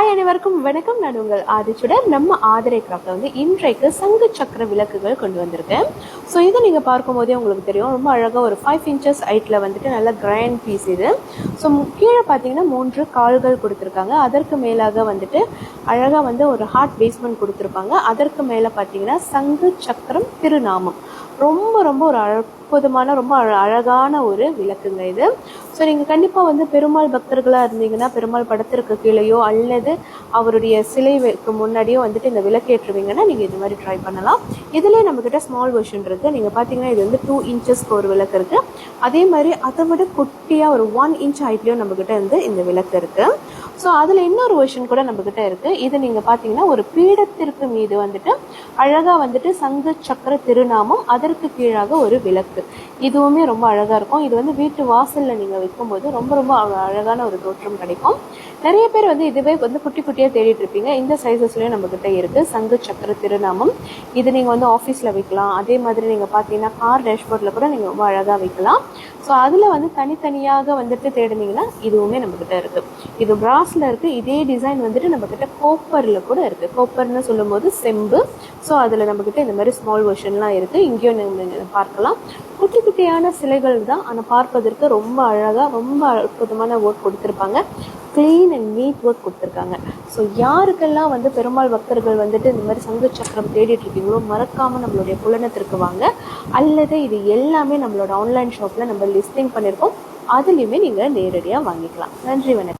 Hi அனைவருக்கும் வணக்கம். நான் உங்கள் ஆதிச்சுடர். நம்ம ஆதரை கிராஃப்ட்ல வந்து இன்றைக்கு சங்கு சக்கர விளக்குகள் கொண்டு வந்திருக்கேன். ஸோ இதை நீங்கள் பார்க்கும்போதே உங்களுக்கு தெரியும், ரொம்ப அழகாக ஒரு 5 inches ஹைட்டில் வந்துட்டு நல்ல கிராண்ட் பீஸ் இது. ஸோ கீழே பார்த்தீங்கன்னா 3 கால்கள் கொடுத்துருக்காங்க. அதற்கு மேலாக வந்துட்டு அழகாக வந்து ஒரு ஹார்ட் பேஸ்மெண்ட் கொடுத்துருப்பாங்க. அதற்கு மேலே பார்த்தீங்கன்னா சங்கு சக்கரம் திருநாமம். ரொம்ப ரொம்ப ஒரு அற்புதமான ரொம்ப அழகான ஒரு விளக்குங்க இது. ஸோ நீங்கள் கண்டிப்பாக வந்து பெருமாள் பக்தர்களாக இருந்தீங்கன்னா பெருமாள் படத்திற்கு கீழேயோ அல்லது அவருடைய சிலைக்கு முன்னாடியோ வந்துட்டு இந்த விளக்கேற்றுவீங்கன்னா நீங்கள் இது மாதிரி ட்ரை பண்ணலாம். இதுலேயே நம்மக்கிட்ட ஸ்மால் வெர்ஷன் இருக்குது. நீங்கள் பார்த்தீங்கன்னா இது வந்து 2 inches ஒரு விளக்கு இருக்குது. அதே மாதிரி அதை விட குட்டியாக ஒரு 1 inch ஹைட்லேயும் நம்மக்கிட்ட வந்து இந்த விளக்கு இருக்குது. ஸோ அதில் இன்னொரு வெர்ஷன் கூட நம்மக்கிட்ட இருக்குது. இது நீங்கள் பார்த்தீங்கன்னா ஒரு பீடத்திற்கு மீது வந்துட்டு அழகாக வந்துட்டு சங்கு சக்கர திருநாமம், அதற்கு கீழாக ஒரு விளக்கு. இதுவுமே ரொம்ப அழகாக இருக்கும். இது வந்து வீட்டு வாசலில் நீங்கள் வைக்கும்போது ரொம்ப ரொம்ப அழகான ஒரு தோற்றம் கிடைக்கும். நிறைய பேர் வந்து இதுவே வந்து குட்டி குட்டியாக தேடிட்டு இருப்பீங்க. இந்த சைஸஸ்லேயும் நம்மக்கிட்ட இருக்குது சங்கு சக்கர திருநாமம். இது நீங்கள் வந்து ஆஃபீஸில் வைக்கலாம். அதே மாதிரி நீங்கள் பார்த்தீங்கன்னா கார் டேஷ்போர்டில் கூட நீங்கள் ரொம்ப அழகாக வைக்கலாம். ஸோ அதில் வந்து தனித்தனியாக வந்துட்டு தேடினீங்கன்னா இதுவுமே நம்மக்கிட்ட இருக்குது. இது பிராஸில் இருக்குது. இதே டிசைன் வந்துட்டு நம்மக்கிட்ட கோப்பரில் கூட இருக்குது. கோப்பர்னு சொல்லும்போது செம்பு. ஸோ அதில் நம்மக்கிட்ட இந்த மாதிரி ஸ்மால் வெர்ஷன்லாம் இருக்குது. இங்கேயும் நீங்கள் பார்க்கலாம். குட்டி குட்டியான சிலைகள் தான், ஆனால் பார்ப்பதற்கு ரொம்ப அழகாக ரொம்ப அற்புதமான ஒர்க் கொடுத்துருப்பாங்க. க்ளீன் அண்ட் நீட் ஒர்க் கொடுத்துருக்காங்க. ஸோ யாருக்கெல்லாம் வந்து பெருமாள் பக்தர்கள் வந்துட்டு இந்த மாதிரி சங்கு சக்கரம் தேடிட்டு இருக்கீங்களோ மறக்காமல் நம்மளுடைய புலனத்திற்கு வாங்க. அல்லது இது எல்லாமே நம்மளோட ஆன்லைன் ஷாப்பில் நம்ம லிஸ்டிங் பண்ணியிருக்கோம். அதுலேயுமே நீங்கள் நேரடியாக வாங்கிக்கலாம். நன்றி, வணக்கம்.